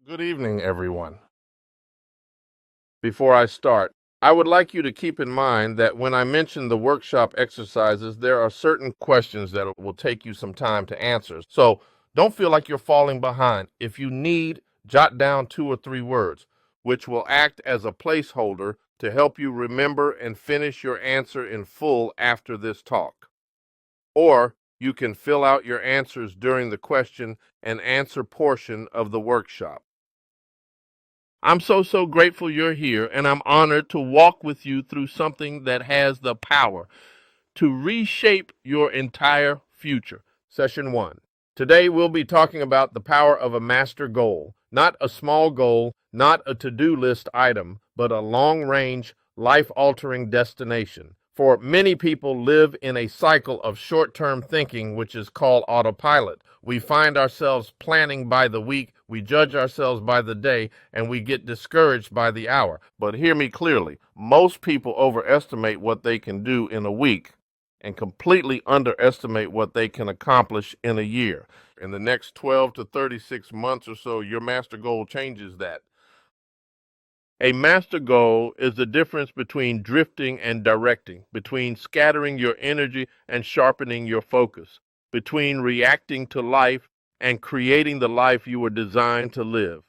Good evening, everyone. Before I start, I would like you to keep in mind that when I mention the workshop exercises, there are certain questions that will take you some time to answer. So don't feel like you're falling behind. If you need, jot down 2 or 3 words, which will act as a placeholder to help you remember and finish your answer in full after this talk. Or you can fill out your answers during the question and answer portion of the workshop. I'm so grateful you're here, and I'm honored to walk with you through something that has the power to reshape your entire future. Session 1. Today we'll be talking about the power of a master goal, not a small goal, not a to-do list item, but a long-range, life-altering destination. For many people live in a cycle of short-term thinking, which is called autopilot. We find ourselves planning by the week, we judge ourselves by the day, and we get discouraged by the hour. But hear me clearly, most people overestimate what they can do in a week and completely underestimate what they can accomplish in a year. In the next 12 to 36 months or so, your master goal changes that. A master goal is the difference between drifting and directing, between scattering your energy and sharpening your focus, between reacting to life and creating the life you were designed to live.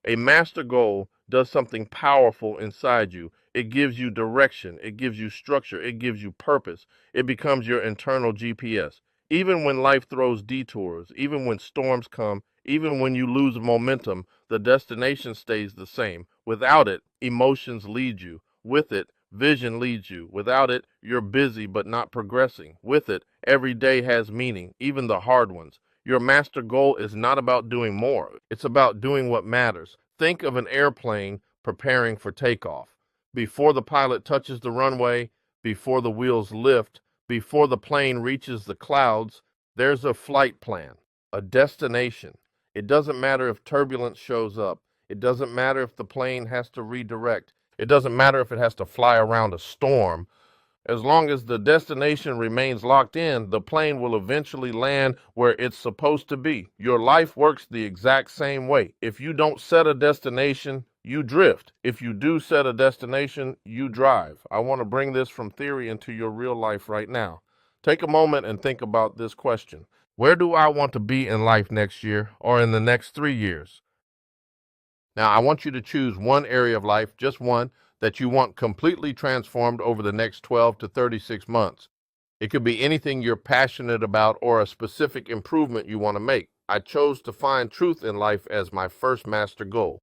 A master goal does something powerful inside you. It gives you direction, it gives you structure, it gives you purpose. It becomes your internal GPS. Even when life throws detours, even when storms come, even when you lose momentum, the destination stays the same. Without it, emotions lead you. With it, vision leads you. Without it, you're busy but not progressing. With it, every day has meaning, even the hard ones. Your master goal is not about doing more. It's about doing what matters. Think of an airplane preparing for takeoff. Before the pilot touches the runway, before the wheels lift, before the plane reaches the clouds, there's a flight plan, a destination. It doesn't matter if turbulence shows up. It doesn't matter if the plane has to redirect. It doesn't matter if it has to fly around a storm. As long as the destination remains locked in, the plane will eventually land where it's supposed to be. Your life works the exact same way. If you don't set a destination, you drift. If you do set a destination, you drive. I want to bring this from theory into your real life right now. Take a moment and think about this question. Where do I want to be in life next year or in the next 3 years? Now, I want you to choose one area of life, just one, that you want completely transformed over the next 12 to 36 months. It could be anything you're passionate about or a specific improvement you want to make. I chose to find truth in life as my first master goal.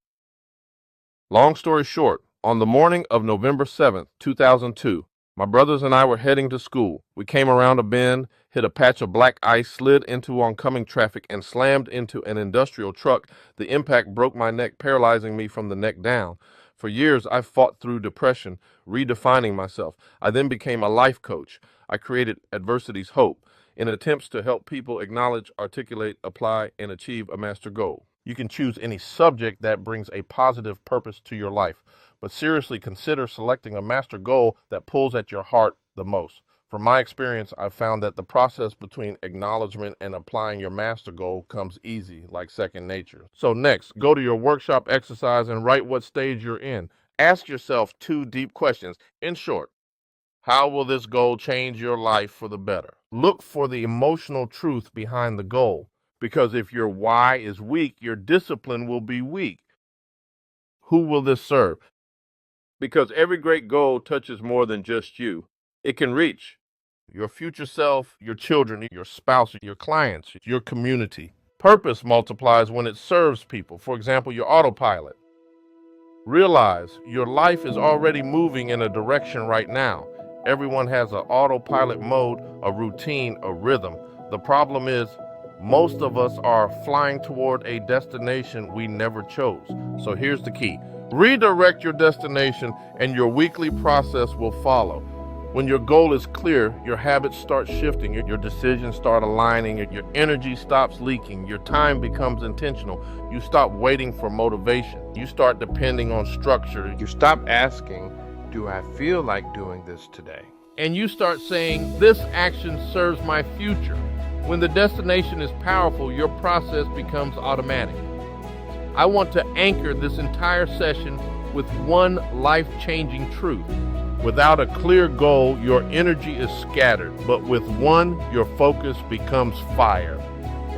Long story short, on the morning of November 7th, 2002, my brothers and I were heading to school. We came around a bend, hit a patch of black ice, slid into oncoming traffic, and slammed into an industrial truck. The impact broke my neck, paralyzing me from the neck down. For years, I fought through depression, redefining myself. I then became a life coach. I created AdversitysHope in attempts to help people acknowledge, articulate, apply, and achieve a master goal. You can choose any subject that brings a positive purpose to your life, but seriously consider selecting a master goal that pulls at your heart the most. From my experience, I've found that the process between acknowledgement and applying your master goal comes easy, like second nature. So next, go to your workshop exercise and write what stage you're in. Ask yourself 2 deep questions. In short, how will this goal change your life for the better? Look for the emotional truth behind the goal, because if your why is weak, your discipline will be weak. Who will this serve? Because every great goal touches more than just you. It can reach your future self, your children, your spouse, your clients, your community. Purpose multiplies when it serves people. For example, your autopilot. Realize your life is already moving in a direction right now. Everyone has an autopilot mode, a routine, a rhythm. The problem is, most of us are flying toward a destination we never chose. So here's the key. Redirect your destination and your weekly process will follow. When your goal is clear, your habits start shifting, your decisions start aligning, your energy stops leaking, your time becomes intentional. You stop waiting for motivation. You start depending on structure. You stop asking, do I feel like doing this today? And you start saying, this action serves my future. When the destination is powerful, your process becomes automatic. I want to anchor this entire session with one life-changing truth. Without a clear goal, your energy is scattered, but with one, your focus becomes fire.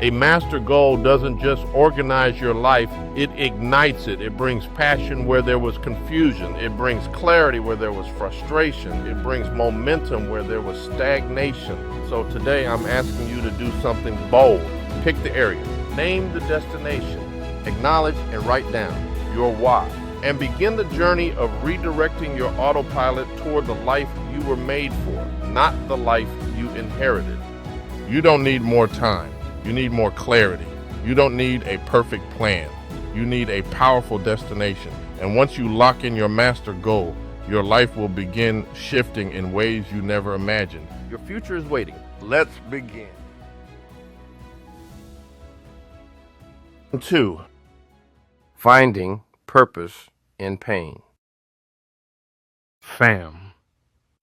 A master goal doesn't just organize your life, it ignites it. It brings passion where there was confusion. It brings clarity where there was frustration. It brings momentum where there was stagnation. So today I'm asking you to do something bold. Pick the area, name the destination, acknowledge and write down your why, and begin the journey of redirecting your autopilot toward the life you were made for, not the life you inherited. You don't need more time. You need more clarity. You don't need a perfect plan. You need a powerful destination. And once you lock in your master goal, your life will begin shifting in ways you never imagined. Your future is waiting. Let's begin. 2. Finding purpose in pain. Fam.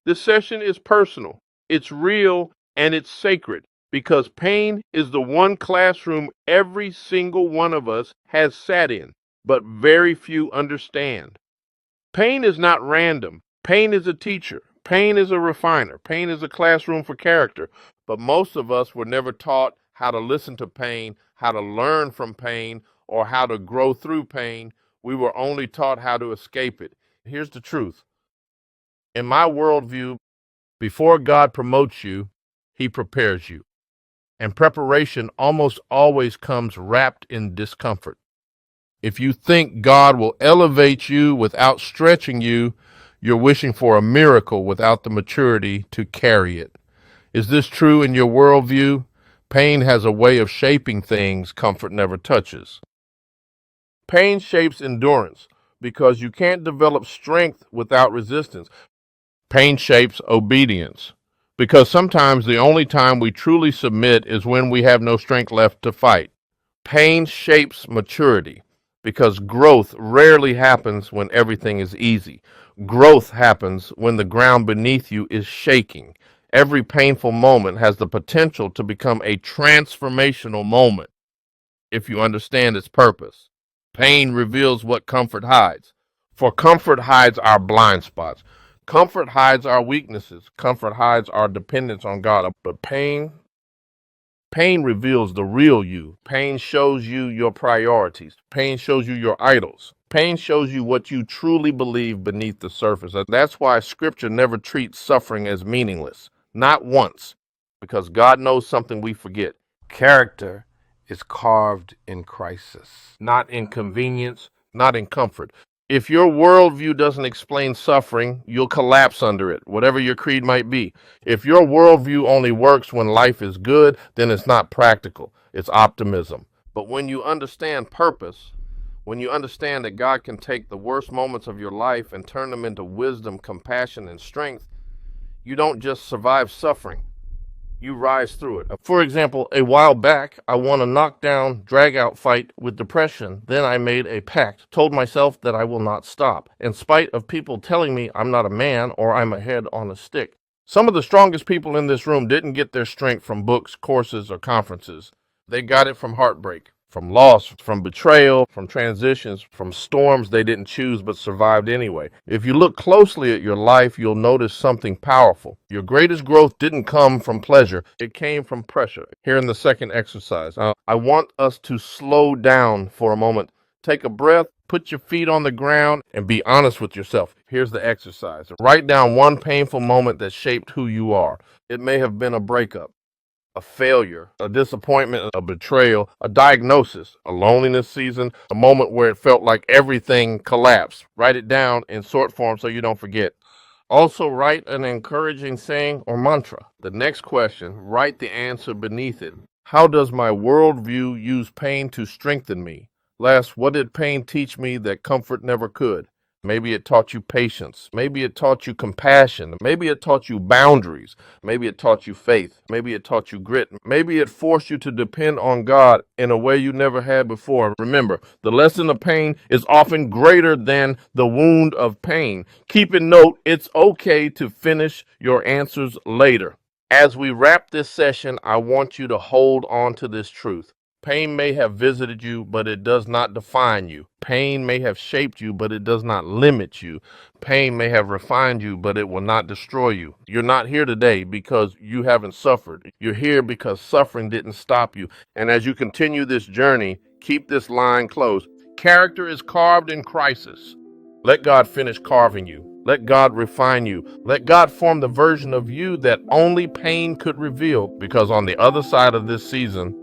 This session is personal, it's real, and it's sacred because pain is the one classroom every single one of us has sat in, but very few understand. Pain is not random. Pain is a teacher. Pain is a refiner. Pain is a classroom for character. But most of us were never taught how to listen to pain, how to learn from pain, or how to grow through pain. We were only taught how to escape it. Here's the truth. In my worldview, before God promotes you, He prepares you. And preparation almost always comes wrapped in discomfort. If you think God will elevate you without stretching you, you're wishing for a miracle without the maturity to carry it. Is this true in your worldview? Pain has a way of shaping things comfort never touches. Pain shapes endurance because you can't develop strength without resistance. Pain shapes obedience because sometimes the only time we truly submit is when we have no strength left to fight. Pain shapes maturity because growth rarely happens when everything is easy. Growth happens when the ground beneath you is shaking. Every painful moment has the potential to become a transformational moment if you understand its purpose. Pain reveals what comfort hides. For comfort hides our blind spots. Comfort hides our weaknesses. Comfort hides our dependence on God. But pain reveals the real you. Pain shows you your priorities. Pain shows you your idols. Pain shows you what you truly believe beneath the surface. That's why Scripture never treats suffering as meaningless. Not once. Because God knows something we forget. Character is carved in crisis, not in convenience, not in comfort. If your worldview doesn't explain suffering, you'll collapse under it, whatever your creed might be. If your worldview only works when life is good, then it's not practical. It's optimism. But when you understand purpose, when you understand that God can take the worst moments of your life and turn them into wisdom, compassion, and strength, you don't just survive suffering. You rise through it. For example, a while back, I won a knockdown, drag-out fight with depression. Then I made a pact, told myself that I will not stop, in spite of people telling me I'm not a man or I'm a head on a stick. Some of the strongest people in this room didn't get their strength from books, courses, or conferences. They got it from heartbreak, from loss, from betrayal, from transitions, from storms they didn't choose but survived anyway. If you look closely at your life, you'll notice something powerful. Your greatest growth didn't come from pleasure. It came from pressure. Here in the second exercise, I want us to slow down for a moment. Take a breath, put your feet on the ground, and be honest with yourself. Here's the exercise. Write down one painful moment that shaped who you are. It may have been a breakup, a failure, a disappointment, a betrayal, a diagnosis, a loneliness season, a moment where it felt like everything collapsed. Write it down in short form so you don't forget. Also, write an encouraging saying or mantra. The next question, write the answer beneath it. How does my worldview use pain to strengthen me? Last, what did pain teach me that comfort never could? Maybe it taught you patience. Maybe it taught you compassion. Maybe it taught you boundaries. Maybe it taught you faith. Maybe it taught you grit. Maybe it forced you to depend on God in a way you never had before. Remember, the lesson of pain is often greater than the wound of pain. Keep in note, it's okay to finish your answers later. As we wrap this session, I want you to hold on to this truth. Pain may have visited you, but it does not define you. Pain may have shaped you, but it does not limit you. Pain may have refined you, but it will not destroy you. You're not here today because you haven't suffered. You're here because suffering didn't stop you. And as you continue this journey, keep this line close. Character is carved in crisis. Let God finish carving you. Let God refine you. Let God form the version of you that only pain could reveal, because on the other side of this season,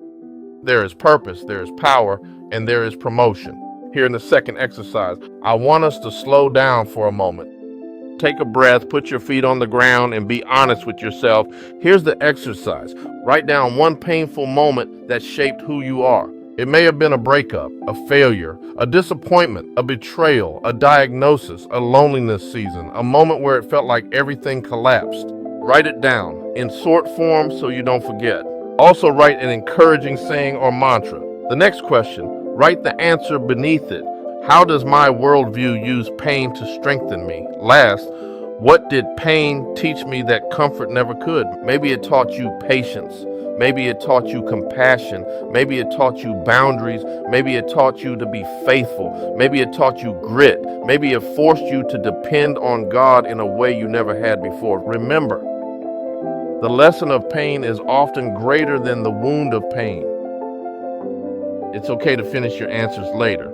there is purpose, there is power, and there is promotion. Here in the second exercise, I want us to slow down for a moment. Take a breath, put your feet on the ground, and be honest with yourself. Here's the exercise. Write down one painful moment that shaped who you are. It may have been a breakup, a failure, a disappointment, a betrayal, a diagnosis, a loneliness season, a moment where it felt like everything collapsed. Write it down in short form so you don't forget. Also write an encouraging saying or mantra. The next question, write the answer beneath it. How does my worldview use pain to strengthen me? Last, what did pain teach me that comfort never could? Maybe it taught you patience. Maybe it taught you compassion. Maybe it taught you boundaries. Maybe it taught you to be faithful. Maybe it taught you grit. Maybe it forced you to depend on God in a way you never had before. Remember, the lesson of pain is often greater than the wound of pain. It's okay to finish your answers later.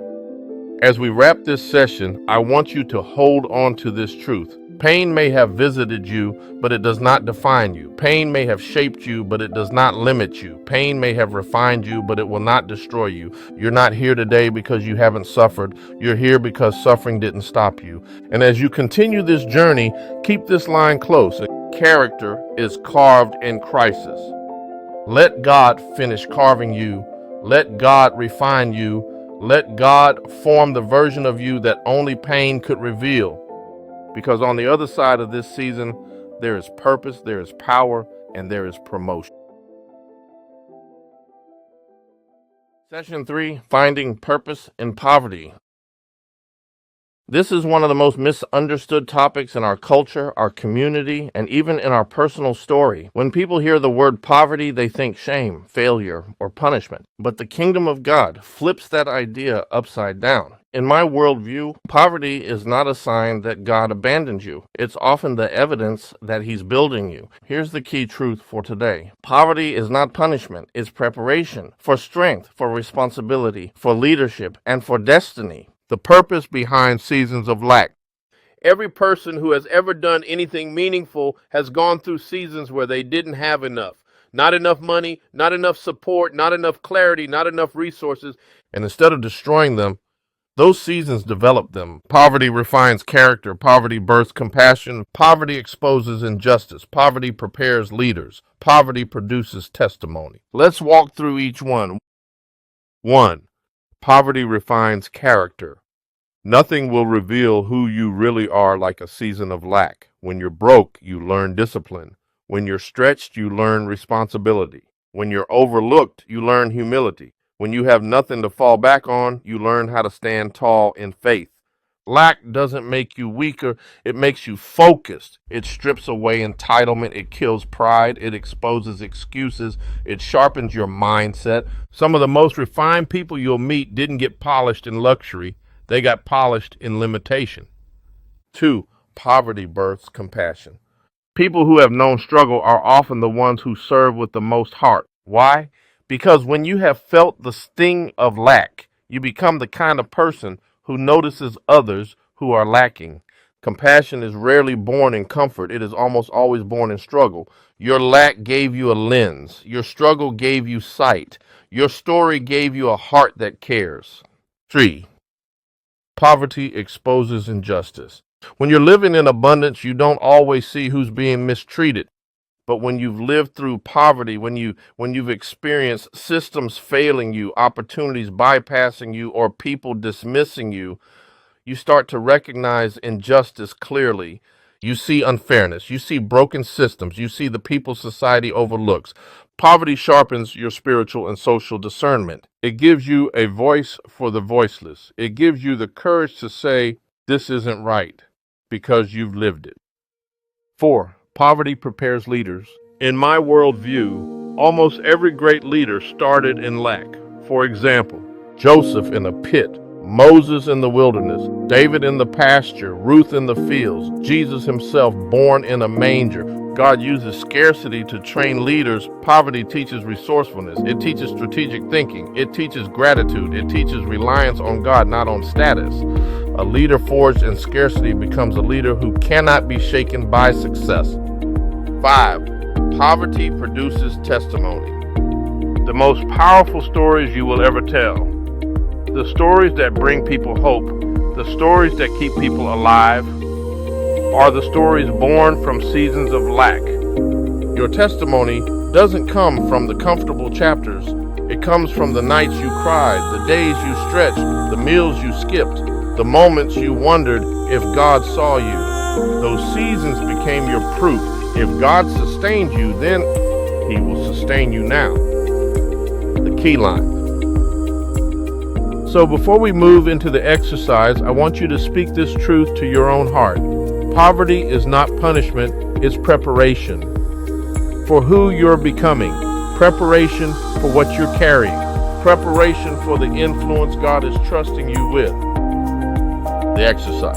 As we wrap this session, I want you to hold on to this truth. Pain may have visited you, but it does not define you. Pain may have shaped you, but it does not limit you. Pain may have refined you, but it will not destroy you. You're not here today because you haven't suffered. You're here because suffering didn't stop you. And as you continue this journey, keep this line close. Character is carved in crisis. Let God finish carving you. Let God refine you. Let God form the version of you that only pain could reveal. Because on the other side of this season, there is purpose, there is power, and there is promotion. Session 3, Finding Purpose in Poverty. This is one of the most misunderstood topics in our culture, our community, and even in our personal story. When people hear the word poverty, they think shame, failure, or punishment. But the kingdom of God flips that idea upside down. In my worldview, poverty is not a sign that God abandoned you. It's often the evidence that He's building you. Here's the key truth for today. Poverty is not punishment. It's preparation for strength, for responsibility, for leadership, and for destiny. The purpose behind seasons of lack. Every person who has ever done anything meaningful has gone through seasons where they didn't have enough. Not enough money, not enough support, not enough clarity, not enough resources. And instead of destroying them, those seasons develop them. Poverty refines character. Poverty births compassion. Poverty exposes injustice. Poverty prepares leaders. Poverty produces testimony. Let's walk through each one. 1. Poverty refines character. Nothing will reveal who you really are like a season of lack. When you're broke, you learn discipline. When you're stretched, you learn responsibility. When you're overlooked, you learn humility. When you have nothing to fall back on, you learn how to stand tall in faith. Lack doesn't make you weaker, it makes you focused. It strips away entitlement, it kills pride, it exposes excuses, it sharpens your mindset. Some of the most refined people you'll meet didn't get polished in luxury, they got polished in limitation. 2. Poverty births compassion. People who have known struggle are often the ones who serve with the most heart. Why? Because when you have felt the sting of lack, you become the kind of person who notices others who are lacking. Compassion is rarely born in comfort. It is almost always born in struggle. Your lack gave you a lens. Your struggle gave you sight. Your story gave you a heart that cares. 3. Poverty exposes injustice. When you're living in abundance, you don't always see who's being mistreated. But when you've lived through poverty, when you've experienced systems failing you, opportunities bypassing you, or people dismissing you, you start to recognize injustice clearly. You see unfairness. You see broken systems. You see the people society overlooks. Poverty sharpens your spiritual and social discernment. It gives you a voice for the voiceless. It gives you the courage to say, this isn't right, because you've lived it. 4. Poverty prepares leaders. In my worldview, almost every great leader started in lack. For example, Joseph in a pit, Moses in the wilderness, David in the pasture, Ruth in the fields, Jesus himself born in a manger. God uses scarcity to train leaders. Poverty teaches resourcefulness. It teaches strategic thinking. It teaches gratitude. It teaches reliance on God, not on status. A leader forged in scarcity becomes a leader who cannot be shaken by success. 5. Poverty produces testimony. The most powerful stories you will ever tell, the stories that bring people hope, the stories that keep people alive, are the stories born from seasons of lack. Your testimony doesn't come from the comfortable chapters. It comes from the nights you cried, the days you stretched, the meals you skipped, the moments you wondered if God saw you. Those seasons became your proof. If God sustained you, then He will sustain you now. The key line. So before we move into the exercise, I want you to speak this truth to your own heart. Poverty is not punishment, it's preparation for who you're becoming, preparation for what you're carrying, preparation for the influence God is trusting you with. The exercise.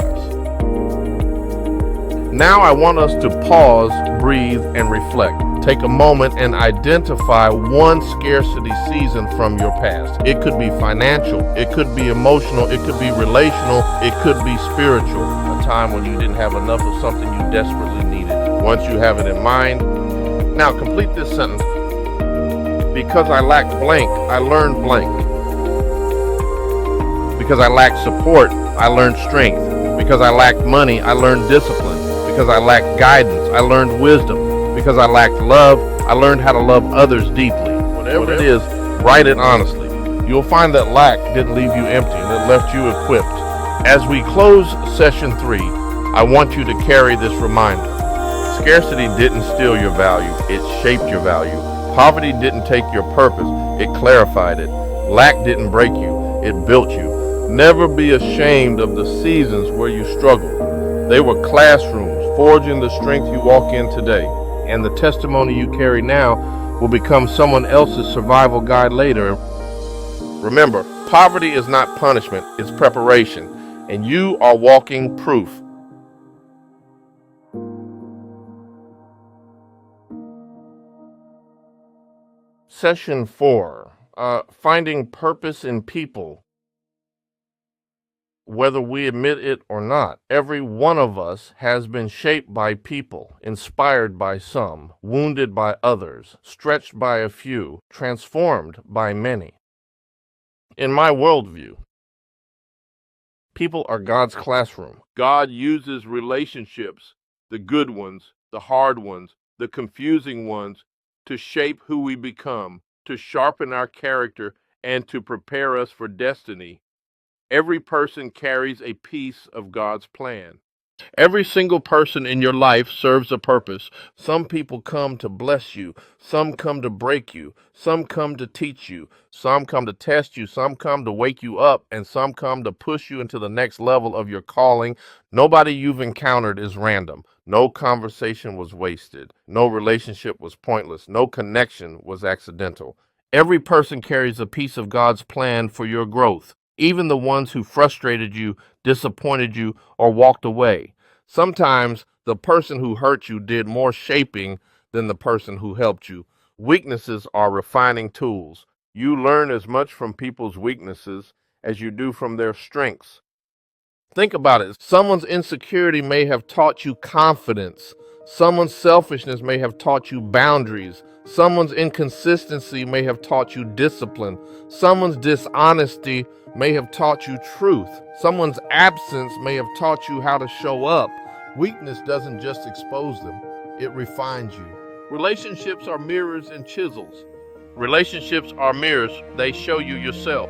Now I want us to pause, breathe, and reflect. Take a moment and identify one scarcity season from your past. It could be financial, it could be emotional, it could be relational, it could be spiritual. A time when you didn't have enough of something you desperately needed. Once you have it in mind, now complete this sentence. Because I lacked blank, I learned blank. Because I lacked support, I learned strength. Because I lacked money, I learned discipline. Because I lacked guidance, I learned wisdom. Because I lacked love, I learned how to love others deeply. Whatever it is, write it honestly. You'll find that lack didn't leave you empty, and it left you equipped. As we close session 3, I want you to carry this reminder. Scarcity didn't steal your value, it shaped your value. Poverty didn't take your purpose, it clarified it. Lack didn't break you, it built you. Never be ashamed of the seasons where you struggled. They were classrooms, forging the strength you walk in today. And the testimony you carry now will become someone else's survival guide later. Remember, poverty is not punishment, it's preparation, and you are walking proof. Session 4, finding purpose in people. Whether we admit it or not, every one of us has been shaped by people, inspired by some, wounded by others, stretched by a few, transformed by many. In my worldview, people are God's classroom. God uses relationships, the good ones, the hard ones, the confusing ones, to shape who we become, to sharpen our character, and to prepare us for destiny. Every person carries a piece of God's plan. Every single person in your life serves a purpose. Some people come to bless you. Some come to break you. Some come to teach you. Some come to test you. Some come to wake you up. And some come to push you into the next level of your calling. Nobody you've encountered is random. No conversation was wasted. No relationship was pointless. No connection was accidental. Every person carries a piece of God's plan for your growth. Even the ones who frustrated you, disappointed you, or walked away. Sometimes the person who hurt you did more shaping than the person who helped you. Weaknesses are refining tools. You learn as much from people's weaknesses as you do from their strengths. Think about it. Someone's insecurity may have taught you confidence. Someone's selfishness may have taught you boundaries. Someone's inconsistency may have taught you discipline. Someone's dishonesty may have taught you truth. Someone's absence may have taught you how to show up. Weakness doesn't just expose them, it refines you. Relationships are mirrors and chisels. Relationships are mirrors, they show you yourself.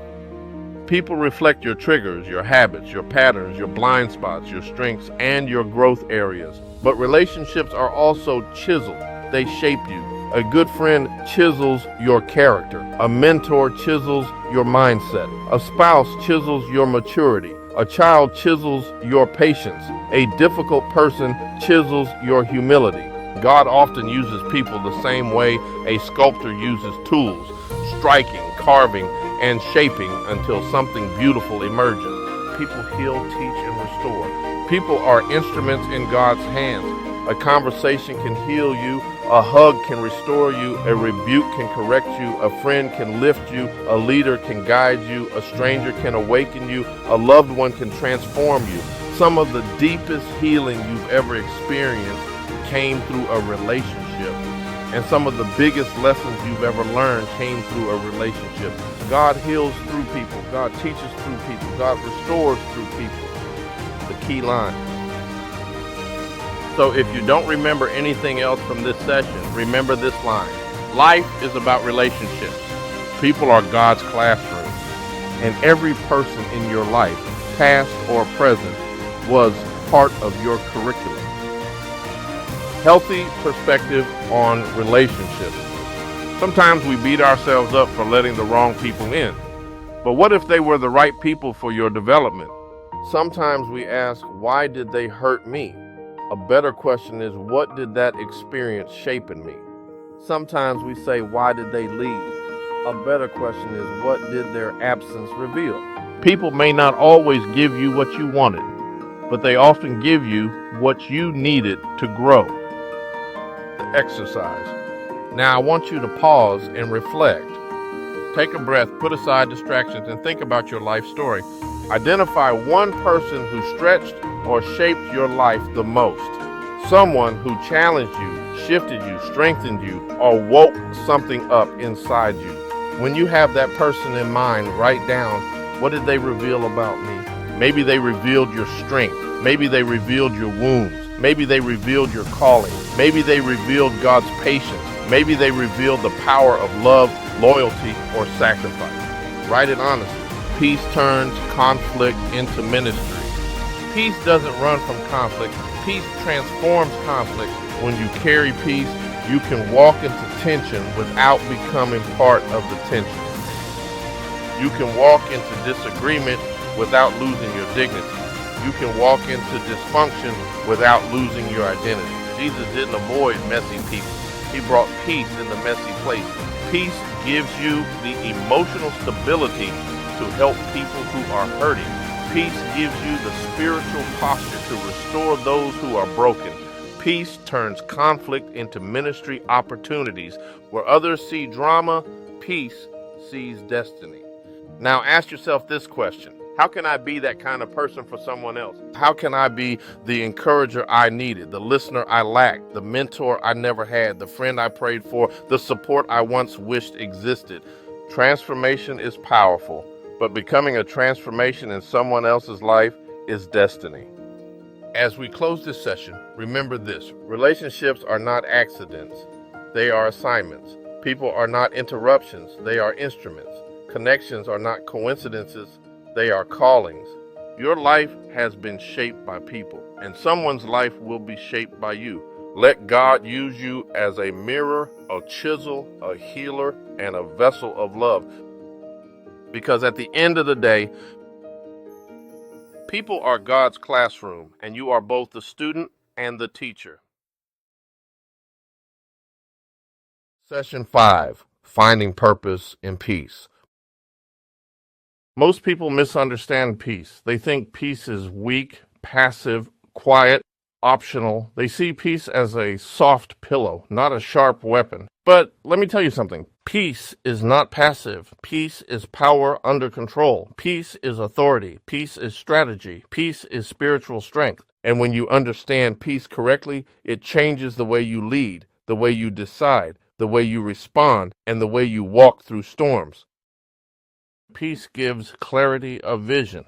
People reflect your triggers, your habits, your patterns, your blind spots, your strengths, and your growth areas. But relationships are also chiseled. They shape you. A good friend chisels your character. A mentor chisels your mindset. A spouse chisels your maturity. A child chisels your patience. A difficult person chisels your humility. God often uses people the same way a sculptor uses tools, striking, carving, and shaping until something beautiful emerges. People heal, teach, and restore. People are instruments in God's hands. A conversation can heal you, a hug can restore you, a rebuke can correct you, a friend can lift you, a leader can guide you, a stranger can awaken you, a loved one can transform you. Some of the deepest healing you've ever experienced came through a relationship. And some of the biggest lessons you've ever learned came through a relationship. God heals through people. God teaches through people. God restores through people. The key line. So if you don't remember anything else from this session, remember this line. Life is about relationships. People are God's classroom. And every person in your life, past or present, was part of your curriculum. Healthy perspective on relationships. Sometimes we beat ourselves up for letting the wrong people in. But what if they were the right people for your development? Sometimes we ask, why did they hurt me? A better question is, what did that experience shape in me? Sometimes we say, why did they leave? A better question is, what did their absence reveal? People may not always give you what you wanted, but they often give you what you needed to grow. The exercise. Now I want you to pause and reflect. Take a breath, put aside distractions, and think about your life story. Identify one person who stretched or shaped your life the most. Someone who challenged you, shifted you, strengthened you, or woke something up inside you. When you have that person in mind, write down, what did they reveal about me? Maybe they revealed your strength. Maybe they revealed your wounds. Maybe they revealed your calling. Maybe they revealed God's patience. Maybe they revealed the power of love, loyalty, or sacrifice. Write it honestly. Peace turns conflict into ministry. Peace doesn't run from conflict. Peace transforms conflict. When you carry peace, you can walk into tension without becoming part of the tension. You can walk into disagreement without losing your dignity. You can walk into dysfunction without losing your identity. Jesus didn't avoid messy people. He brought peace in the messy place. Peace gives you the emotional stability to help people who are hurting. Peace gives you the spiritual posture to restore those who are broken. Peace turns conflict into ministry opportunities. Where others see drama, peace sees destiny. Now ask yourself this question. How can I be that kind of person for someone else? How can I be the encourager I needed, the listener I lacked, the mentor I never had, the friend I prayed for, the support I once wished existed? Transformation is powerful, but becoming a transformation in someone else's life is destiny. As we close this session, remember this. Relationships are not accidents. They are assignments. People are not interruptions. They are instruments. Connections are not coincidences. They are callings. Your life has been shaped by people, and someone's life will be shaped by you. Let God use you as a mirror, a chisel, a healer, and a vessel of love. Because at the end of the day, people are God's classroom, and you are both the student and the teacher. Session 5, Finding Purpose in Peace. Most people misunderstand peace. They think peace is weak, passive, quiet, optional. They see peace as a soft pillow, not a sharp weapon. But let me tell you something. Peace is not passive. Peace is power under control. Peace is authority. Peace is strategy. Peace is spiritual strength. And when you understand peace correctly, it changes the way you lead, the way you decide, the way you respond, and the way you walk through storms. Peace gives clarity of vision.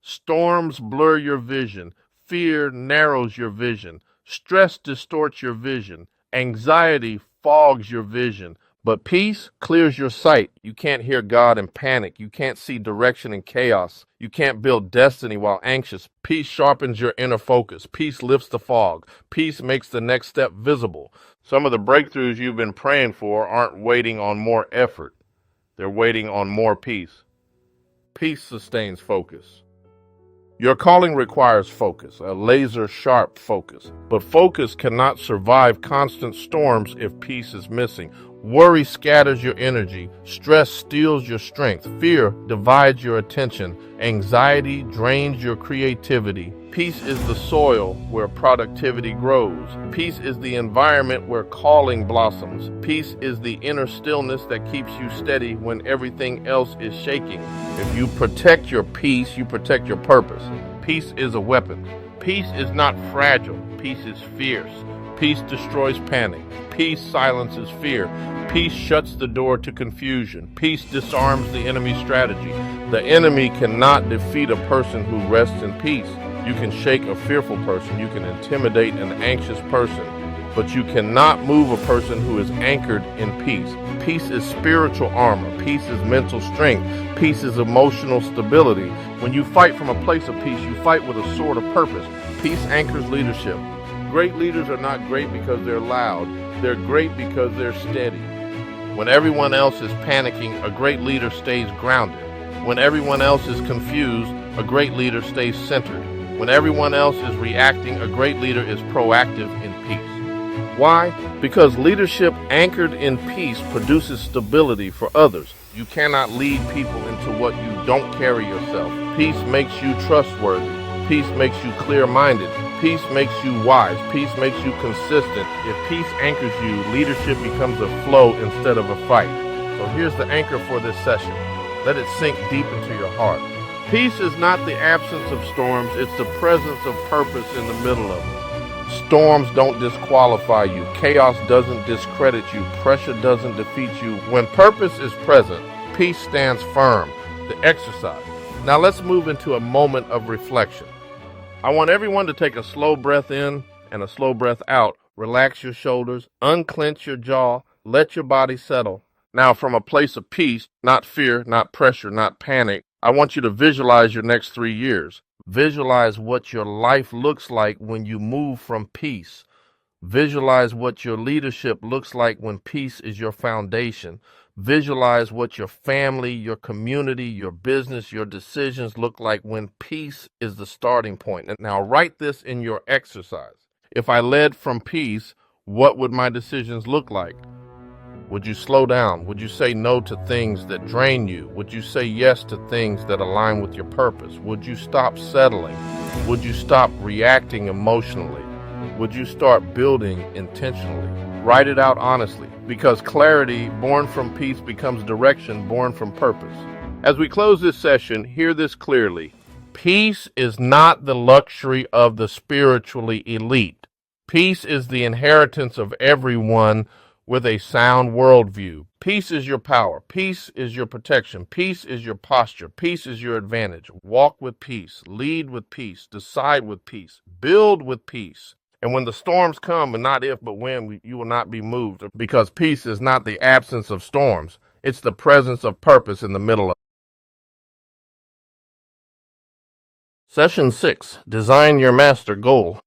Storms blur your vision. Fear narrows your vision. Stress distorts your vision. Anxiety fogs your vision. But peace clears your sight. You can't hear God in panic. You can't see direction in chaos. You can't build destiny while anxious. Peace sharpens your inner focus. Peace lifts the fog. Peace makes the next step visible. Some of the breakthroughs you've been praying for aren't waiting on more effort. They're waiting on more peace. Peace sustains focus. Your calling requires focus, a laser-sharp focus. But focus cannot survive constant storms if peace is missing. Worry scatters your energy. Stress steals your strength. Fear divides your attention. Anxiety drains your creativity. Peace is the soil where productivity grows. Peace is the environment where calling blossoms. Peace is the inner stillness that keeps you steady when everything else is shaking. If you protect your peace, you protect your purpose. Peace is a weapon. Peace is not fragile. Peace is fierce. Peace destroys panic. Peace silences fear. Peace shuts the door to confusion. Peace disarms the enemy's strategy. The enemy cannot defeat a person who rests in peace. You can shake a fearful person. You can intimidate an anxious person. But you cannot move a person who is anchored in peace. Peace is spiritual armor. Peace is mental strength. Peace is emotional stability. When you fight from a place of peace, you fight with a sword of purpose. Peace anchors leadership. Great leaders are not great because they're loud. They're great because they're steady. When everyone else is panicking, a great leader stays grounded. When everyone else is confused, a great leader stays centered. When everyone else is reacting, a great leader is proactive in peace. Why? Because leadership anchored in peace produces stability for others. You cannot lead people into what you don't carry yourself. Peace makes you trustworthy. Peace makes you clear-minded. Peace makes you wise. Peace makes you consistent. If peace anchors you, leadership becomes a flow instead of a fight. So here's the anchor for this session. Let it sink deep into your heart. Peace is not the absence of storms, it's the presence of purpose in the middle of them. Storms don't disqualify you. Chaos doesn't discredit you. Pressure doesn't defeat you. When purpose is present, peace stands firm. The exercise. Now let's move into a moment of reflection. I want everyone to take a slow breath in and a slow breath out. Relax your shoulders, unclench your jaw, let your body settle. Now, from a place of peace, not fear, not pressure, not panic, I want you to visualize your next 3 years. Visualize what your life looks like when you move from peace. Visualize what your leadership looks like when peace is your foundation. Visualize what your family, your community, your business, your decisions look like when peace is the starting point. And now write this in your exercise. If I led from peace, what would my decisions look like? Would you slow down? Would you say no to things that drain you? Would you say yes to things that align with your purpose? Would you stop settling? Would you stop reacting emotionally? Would you start building intentionally? Write it out honestly, because clarity born from peace becomes direction born from purpose. As we close this session, hear this clearly. Peace is not the luxury of the spiritually elite. Peace is the inheritance of everyone with a sound worldview. Peace is your power. Peace is your protection. Peace is your posture. Peace is your advantage. Walk with peace. Lead with peace. Decide with peace. Build with peace. And when the storms come, and not if, but when, you will not be moved, because peace is not the absence of storms. It's the presence of purpose in the middle of it. Session 6, Design Your Master Goal.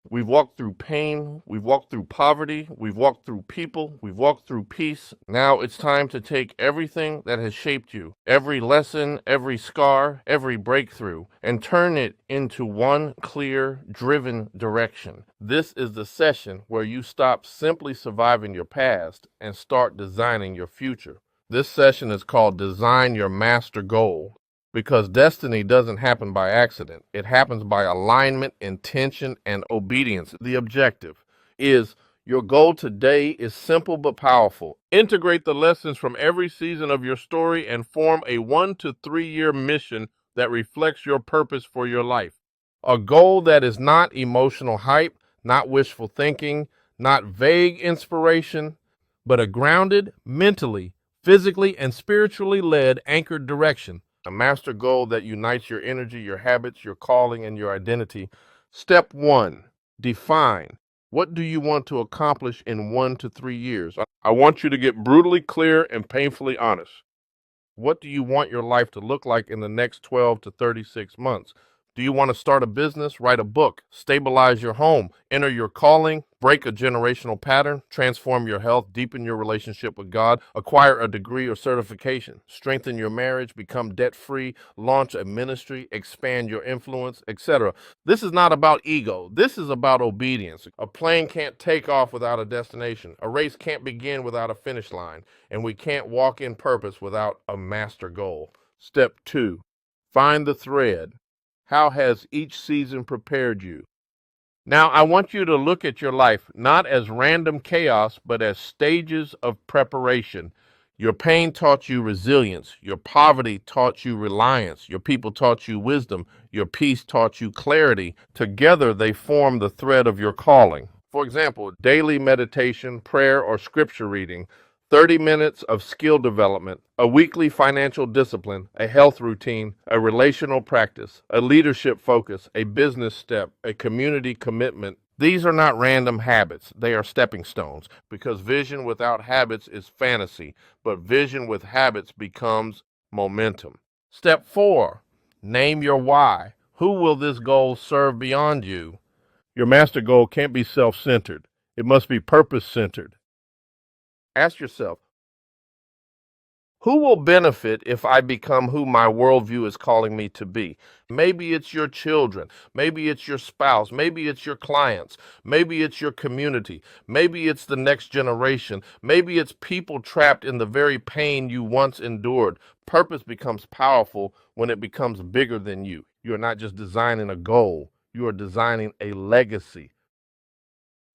We've walked through pain, we've walked through poverty, we've walked through people, we've walked through peace. Now it's time to take everything that has shaped you, every lesson, every scar, every breakthrough, and turn it into one clear, driven direction. This is the session where you stop simply surviving your past and start designing your future. This session is called Design Your Master Goal. Because destiny doesn't happen by accident. It happens by alignment, intention, and obedience. The objective is your goal today is simple but powerful. Integrate the lessons from every season of your story and form a 1 to 3 year mission that reflects your purpose for your life. A goal that is not emotional hype, not wishful thinking, not vague inspiration, but a grounded, mentally, physically, and spiritually led, anchored direction. A master goal that unites your energy, your habits, your calling, and your identity. Step 1, define. What do you want to accomplish in 1 to 3 years? I want you to get brutally clear and painfully honest. What do you want your life to look like in the next 12 to 36 months? Do you want to start a business, write a book, stabilize your home, enter your calling, break a generational pattern, transform your health, deepen your relationship with God, acquire a degree or certification, strengthen your marriage, become debt-free, launch a ministry, expand your influence, etc.? This is not about ego. This is about obedience. A plane can't take off without a destination. A race can't begin without a finish line. And we can't walk in purpose without a master goal. Step 2, find the thread. How has each season prepared you? Now, I want you to look at your life not as random chaos, but as stages of preparation. Your pain taught you resilience. Your poverty taught you reliance. Your people taught you wisdom. Your peace taught you clarity. Together, they form the thread of your calling. For example, daily meditation, prayer, or scripture reading, 30 minutes of skill development, a weekly financial discipline, a health routine, a relational practice, a leadership focus, a business step, a community commitment. These are not random habits. They are stepping stones, because vision without habits is fantasy, but vision with habits becomes momentum. Step 4, name your why. Who will this goal serve beyond you? Your master goal can't be self-centered. It must be purpose-centered. Ask yourself, who will benefit if I become who my worldview is calling me to be? Maybe it's your children. Maybe it's your spouse. Maybe it's your clients. Maybe it's your community. Maybe it's the next generation. Maybe it's people trapped in the very pain you once endured. Purpose becomes powerful when it becomes bigger than you. You are not just designing a goal. You are designing a legacy.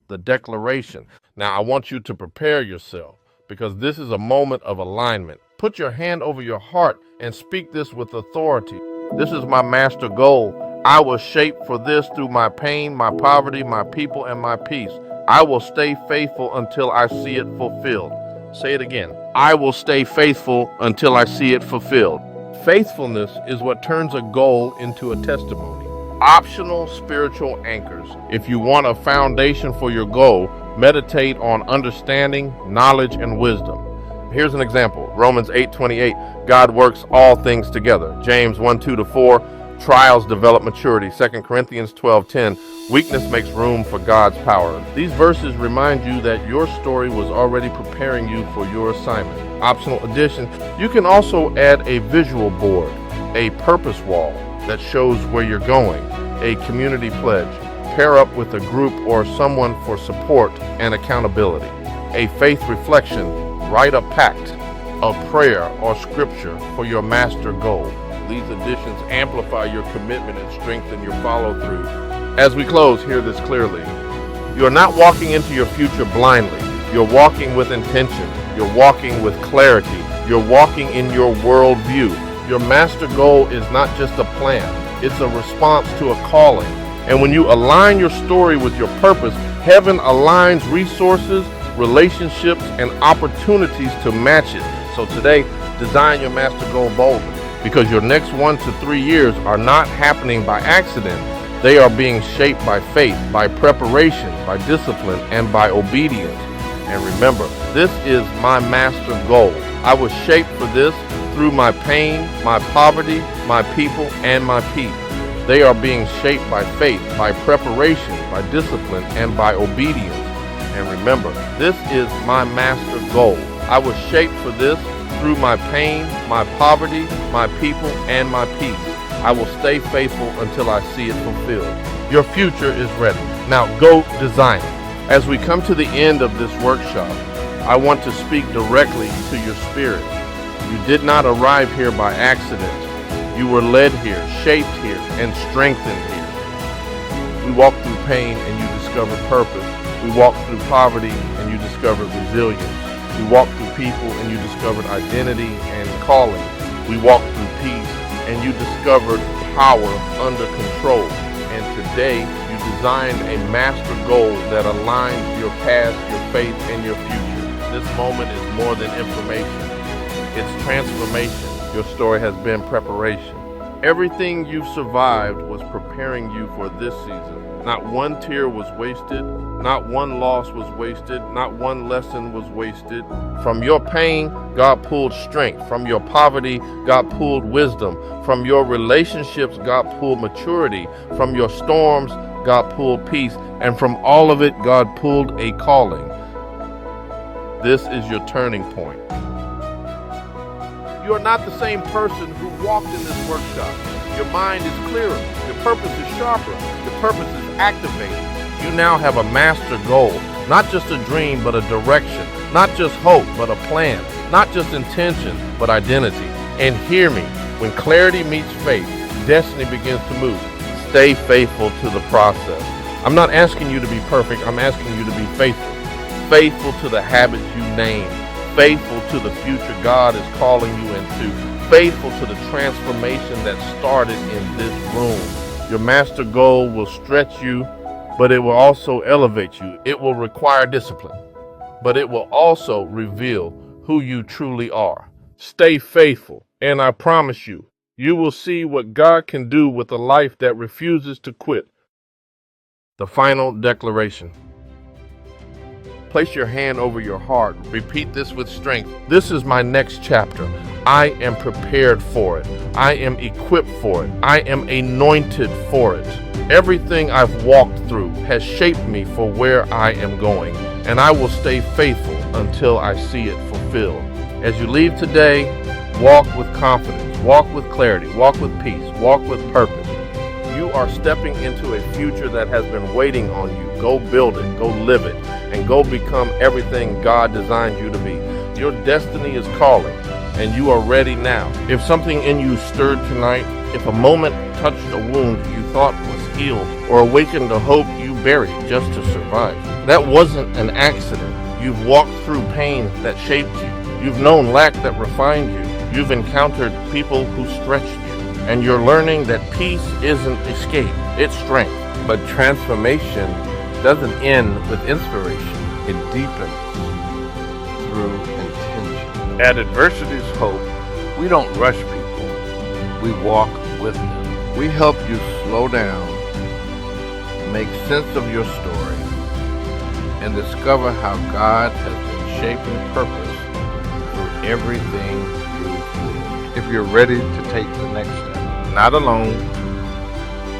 The declaration. Now, I want you to prepare yourself, because this is a moment of alignment. Put your hand over your heart and speak this with authority. This is my master goal. I was shaped for this through my pain, my poverty, my people, and my peace. I will stay faithful until I see it fulfilled. Say it again. I will stay faithful until I see it fulfilled. Faithfulness is what turns a goal into a testimony. Optional spiritual anchors. If you want a foundation for your goal, meditate on understanding, knowledge, and wisdom. Here's an example. Romans 8:28, God works all things together. James 1:2-4, trials develop maturity. 2 Corinthians 12:10, weakness makes room for God's power. These verses remind you that your story was already preparing you for your assignment. Optional addition, you can also add a visual board, a purpose wall that shows where you're going, a community pledge, pair up with a group or someone for support and accountability, a faith reflection, write a pact, a prayer or scripture for your master goal. These additions amplify your commitment and strengthen your follow-through. As we close, hear this clearly. You are not walking into your future blindly. You're walking with intention. You're walking with clarity. You're walking in your worldview. Your master goal is not just a plan. It's a response to a calling. And when you align your story with your purpose, heaven aligns resources, relationships, and opportunities to match it. So today, design your master goal boldly, because your next 1 to 3 years are not happening by accident. They are being shaped by faith, by preparation, by discipline, and by obedience. And remember, this is my master goal. I was shaped for this through my pain, my poverty, my people, and my peace. They are being shaped by faith, by preparation, by discipline, and by obedience. And remember, this is my master goal. I was shaped for this through my pain, my poverty, my people, and my peace. I will stay faithful until I see it fulfilled. Your future is ready. Now go design it. As we come to the end of this workshop, I want to speak directly to your spirit. You did not arrive here by accident. You were led here, shaped here, and strengthened here. We walked through pain and you discovered purpose. We walked through poverty and you discovered resilience. We walked through people and you discovered identity and calling. We walked through peace and you discovered power under control. And today you designed a master goal that aligns your past, your faith, and your future. This moment is more than information. It's transformation. Your story has been preparation. Everything you've survived was preparing you for this season. Not one tear was wasted. Not one loss was wasted. Not one lesson was wasted. From your pain, God pulled strength. From your poverty, God pulled wisdom. From your relationships, God pulled maturity. From your storms, God pulled peace. And from all of it, God pulled a calling. This is your turning point. You are not the same person who walked in this workshop. Your mind is clearer. Your purpose is sharper. Your purpose is activated. You now have a master goal. Not just a dream, but a direction. Not just hope, but a plan. Not just intention, but identity. And hear me, when clarity meets faith, destiny begins to move. Stay faithful to the process. I'm not asking you to be perfect. I'm asking you to be faithful. Faithful to the habits you name. Faithful to the future God is calling you into. Faithful to the transformation that started in this room. Your master goal will stretch you, but it will also elevate you. It will require discipline, but it will also reveal who you truly are. Stay faithful, and I promise you, you will see what God can do with a life that refuses to quit. The final declaration. Place your hand over your heart. Repeat this with strength. This is my next chapter. I am prepared for it. I am equipped for it. I am anointed for it. Everything I've walked through has shaped me for where I am going, and I will stay faithful until I see it fulfilled. As you leave today, walk with confidence, walk with clarity, walk with peace, walk with purpose. You are stepping into a future that has been waiting on you. Go build it, go live it, and go become everything God designed you to be. Your destiny is calling, and you are ready now. If something in you stirred tonight, if a moment touched a wound you thought was healed, or awakened a hope you buried just to survive, that wasn't an accident. You've walked through pain that shaped you. You've known lack that refined you. You've encountered people who stretched you. And you're learning that peace isn't escape, it's strength. But transformation doesn't end with inspiration. It deepens through intention. At AdversitysHope, we don't rush people. We walk with them. We help you slow down, make sense of your story, and discover how God has been shaping purpose through everything you've lived. If you're ready to take the next step, not alone,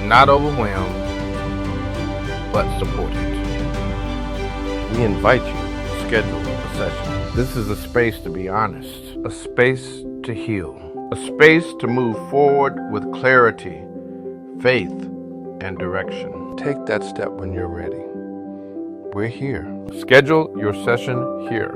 not overwhelmed, but supported, we invite you to schedule a session. This is a space to be honest, a space to heal, a space to move forward with clarity, faith, and direction. Take that step when you're ready. We're here. Schedule your session here.